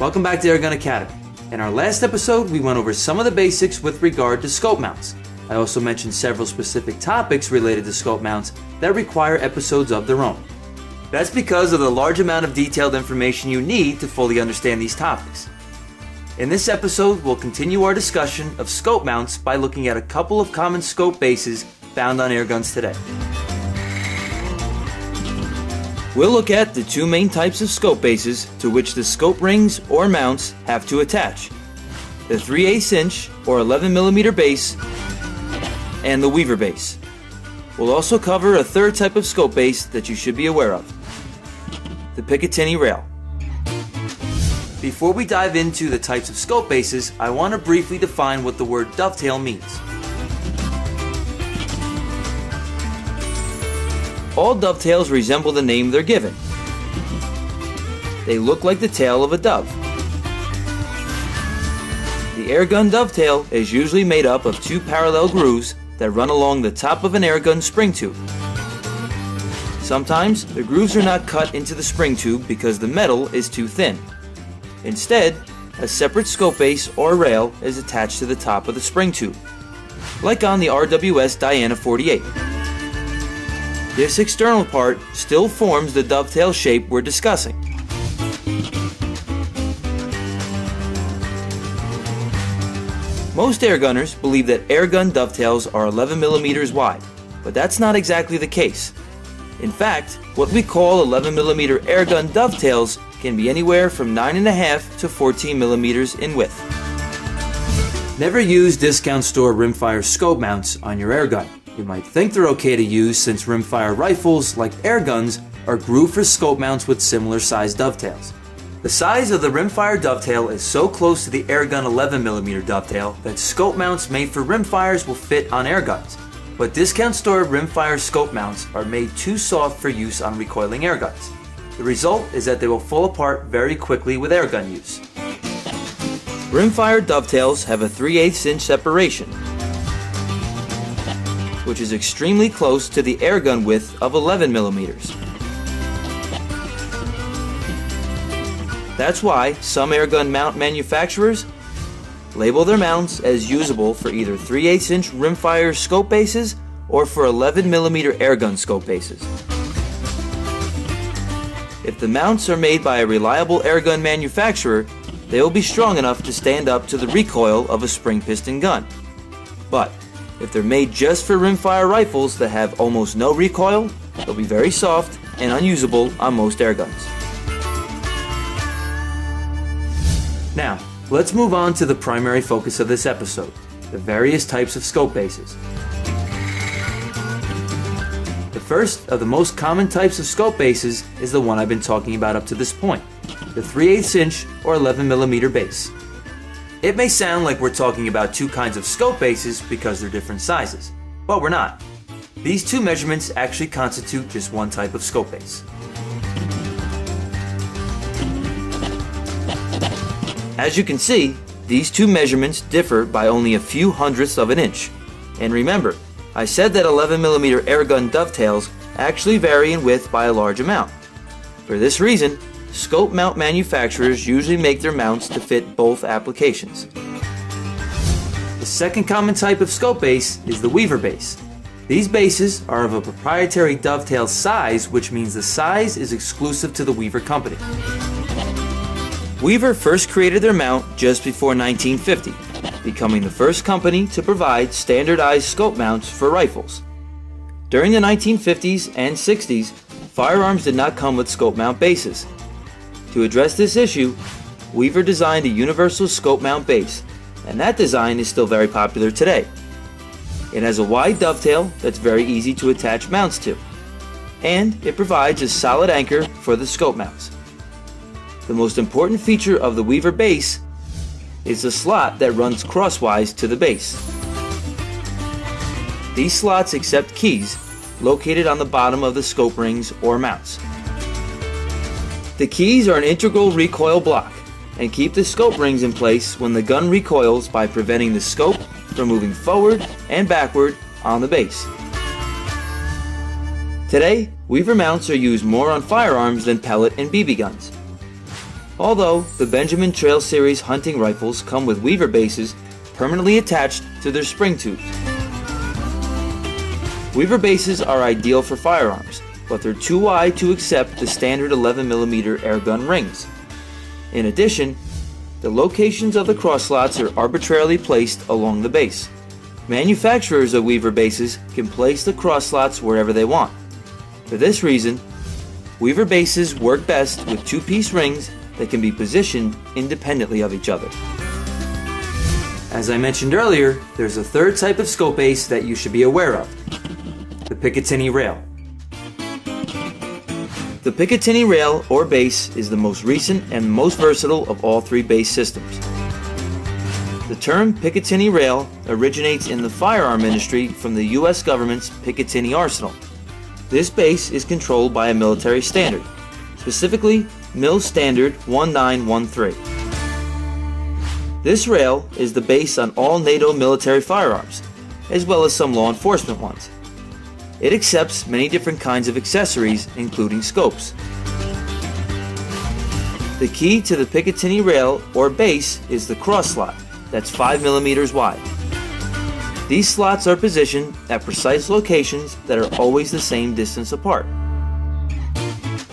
Welcome back to Airgun Academy. In our last episode, we went over some of the basics with regard to scope mounts. I also mentioned several specific topics related to scope mounts that require episodes of their own. That's because of the large amount of detailed information you need to fully understand these topics. In this episode, we'll continue our discussion of scope mounts by looking at a couple of common scope bases found on airguns today. We'll look at the two main types of scope bases to which the scope rings or mounts have to attach: the 3/8 inch or 11mm base and the Weaver base. We'll also cover a third type of scope base that you should be aware of: the Picatinny rail. Before we dive into the types of scope bases, I want to briefly define what the word dovetail means. All dovetails resemble the name they're given. They look like the tail of a dove. The airgun dovetail is usually made up of two parallel grooves that run along the top of an airgun spring tube. Sometimes the grooves are not cut into the spring tube because the metal is too thin. Instead, a separate scope base or rail is attached to the top of the spring tube, like on the RWS Diana 48. This external part still forms the dovetail shape we're discussing. Most airgunners believe that airgun dovetails are 11mm wide, but that's not exactly the case. In fact, what we call 11mm airgun dovetails can be anywhere from 9.5 to 14mm in width. Never use discount store rimfire scope mounts on your airgun. You might think they're okay to use since rimfire rifles, like airguns, are grooved for scope mounts with similar sized dovetails. The size of the rimfire dovetail is so close to the airgun 11mm dovetail that scope mounts made for rimfires will fit on airguns. But discount store rimfire scope mounts are made too soft for use on recoiling airguns. The result is that they will fall apart very quickly with airgun use. Rimfire dovetails have a 3/8 inch separation, which is extremely close to the airgun width of 11mm. That's why some airgun mount manufacturers label their mounts as usable for either 3/8 inch rimfire scope bases or for 11mm airgun scope bases. If the mounts are made by a reliable airgun manufacturer, they will be strong enough to stand up to the recoil of a spring piston gun. But if they're made just for rimfire rifles that have almost no recoil, they'll be very soft and unusable on most airguns. Now, let's move on to the primary focus of this episode: the various types of scope bases. The first of the most common types of scope bases is the one I've been talking about up to this point: the 3/8 inch or 11mm base. It may sound like we're talking about two kinds of scope bases because they're different sizes, but we're not. These two measurements actually constitute just one type of scope base. As you can see, these two measurements differ by only a few hundredths of an inch. And remember, I said that 11mm airgun dovetails actually vary in width by a large amount. For this reason, scope mount manufacturers usually make their mounts to fit both applications. The second common type of scope base is the Weaver base. These bases are of a proprietary dovetail size, which means the size is exclusive to the Weaver company. Weaver first created their mount just before 1950, becoming the first company to provide standardized scope mounts for rifles. During the 1950s and 60s, firearms did not come with scope mount bases. To address this issue, Weaver designed a universal scope mount base, and that design is still very popular today. It has a wide dovetail that's very easy to attach mounts to, and it provides a solid anchor for the scope mounts. The most important feature of the Weaver base is the slot that runs crosswise to the base. These slots accept keys located on the bottom of the scope rings or mounts. The keys are an integral recoil block and keep the scope rings in place when the gun recoils by preventing the scope from moving forward and backward on the base. Today, Weaver mounts are used more on firearms than pellet and BB guns. Although the Benjamin Trail Series hunting rifles come with weaver bases permanently attached to their spring tubes. Weaver bases are ideal for firearms, but they're too wide to accept the standard 11mm airgun rings. In addition, the locations of the cross slots are arbitrarily placed along the base. Manufacturers of weaver bases can place the cross slots wherever they want. For this reason, weaver bases work best with two-piece rings that can be positioned independently of each other. As I mentioned earlier, there's a third type of scope base that you should be aware of: the Picatinny rail. The Picatinny rail or base is the most recent and most versatile of all three base systems. The term Picatinny rail originates in the firearm industry from the US government's Picatinny arsenal. This base is controlled by a military standard, specifically Mil Standard 1913. This rail is the base on all NATO military firearms, as well as some law enforcement ones. It accepts many different kinds of accessories, including scopes. The key to the Picatinny rail or base is the cross slot, that's 5mm wide. These slots are positioned at precise locations that are always the same distance apart.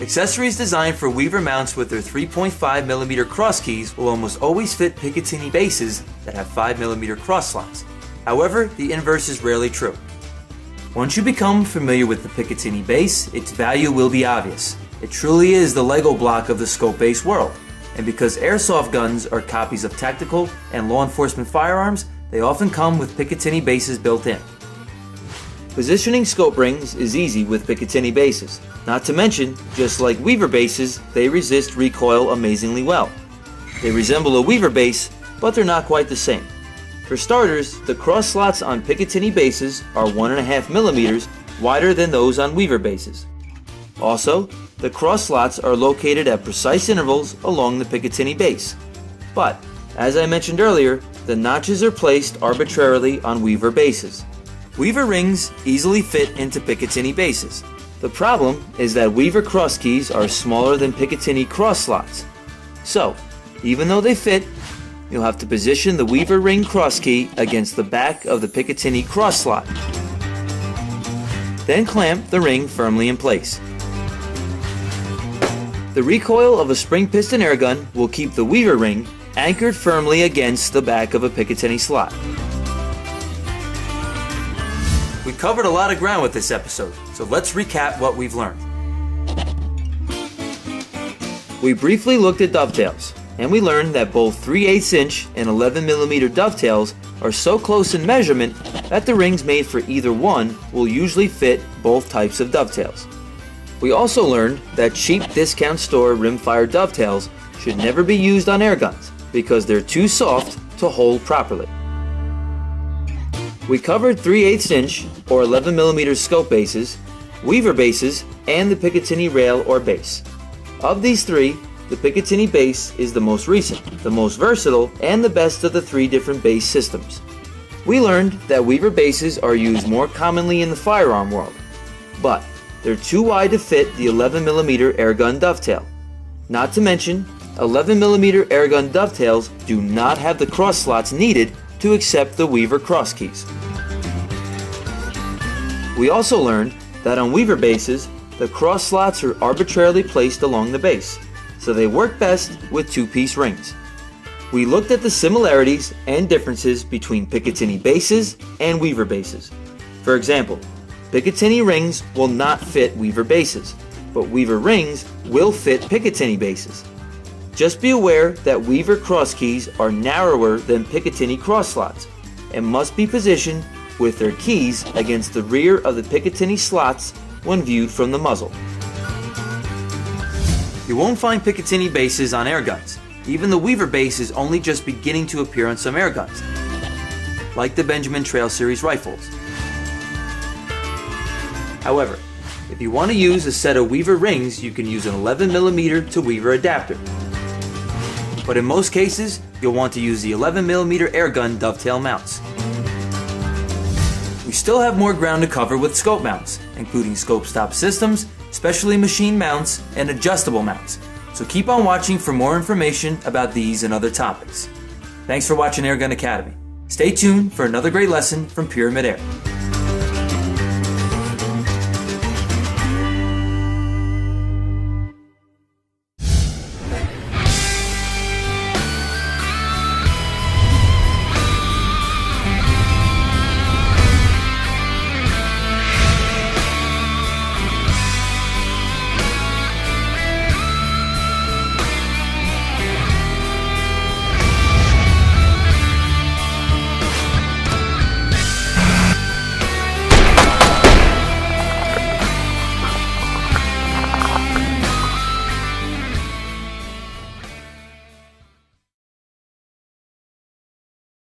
Accessories designed for weaver mounts with their 3.5mm cross keys will almost always fit Picatinny bases that have 5mm cross slots. However, the inverse is rarely true. Once you become familiar with the Picatinny base, its value will be obvious. It truly is the Lego block of the scope base world. And because airsoft guns are copies of tactical and law enforcement firearms, they often come with Picatinny bases built in. Positioning scope rings is easy with Picatinny bases. Not to mention, just like weaver bases, they resist recoil amazingly well. They resemble a weaver base, but they're not quite the same. For starters, the cross slots on Picatinny bases are 1.5mm wider than those on weaver bases. Also, the cross slots are located at precise intervals along the Picatinny base. But, as I mentioned earlier, the notches are placed arbitrarily on weaver bases. Weaver rings easily fit into Picatinny bases. The problem is that weaver cross keys are smaller than Picatinny cross slots. So, even though they fit, you'll have to position the weaver ring cross key against the back of the Picatinny cross slot. Then clamp the ring firmly in place. The recoil of a spring piston airgun will keep the weaver ring anchored firmly against the back of a Picatinny slot. We covered a lot of ground with this episode, so let's recap what we've learned. We briefly looked at dovetails, and we learned that both 3/8 inch and 11mm dovetails are so close in measurement that the rings made for either one will usually fit both types of dovetails. We also learned that cheap discount store rimfire dovetails should never be used on airguns because they're too soft to hold properly. We covered 3/8 inch or 11mm scope bases, weaver bases, and the Picatinny rail or base. Of these three, the Picatinny base is the most recent, the most versatile, and the best of the three different base systems. We learned that weaver bases are used more commonly in the firearm world, but they're too wide to fit the 11mm airgun dovetail. Not to mention, 11mm airgun dovetails do not have the cross slots needed to accept the weaver cross keys. We also learned that on weaver bases, the cross slots are arbitrarily placed along the base, so they work best with two-piece rings. We looked at the similarities and differences between Picatinny bases and weaver bases. For example, Picatinny rings will not fit weaver bases, but weaver rings will fit Picatinny bases. Just be aware that weaver cross keys are narrower than Picatinny cross slots and must be positioned with their keys against the rear of the Picatinny slots when viewed from the muzzle. You won't find Picatinny bases on airguns. Even the weaver base is only just beginning to appear on some airguns, like the Benjamin Trail Series rifles. However, if you want to use a set of weaver rings, you can use an 11mm to weaver adapter. But in most cases, you'll want to use the 11mm airgun dovetail mounts. We still have more ground to cover with scope mounts, including scope stop systems, specially machined mounts, and adjustable mounts. So keep on watching for more information about these and other topics. Thanks for watching Airgun Academy. Stay tuned for another great lesson from Pyramid Air.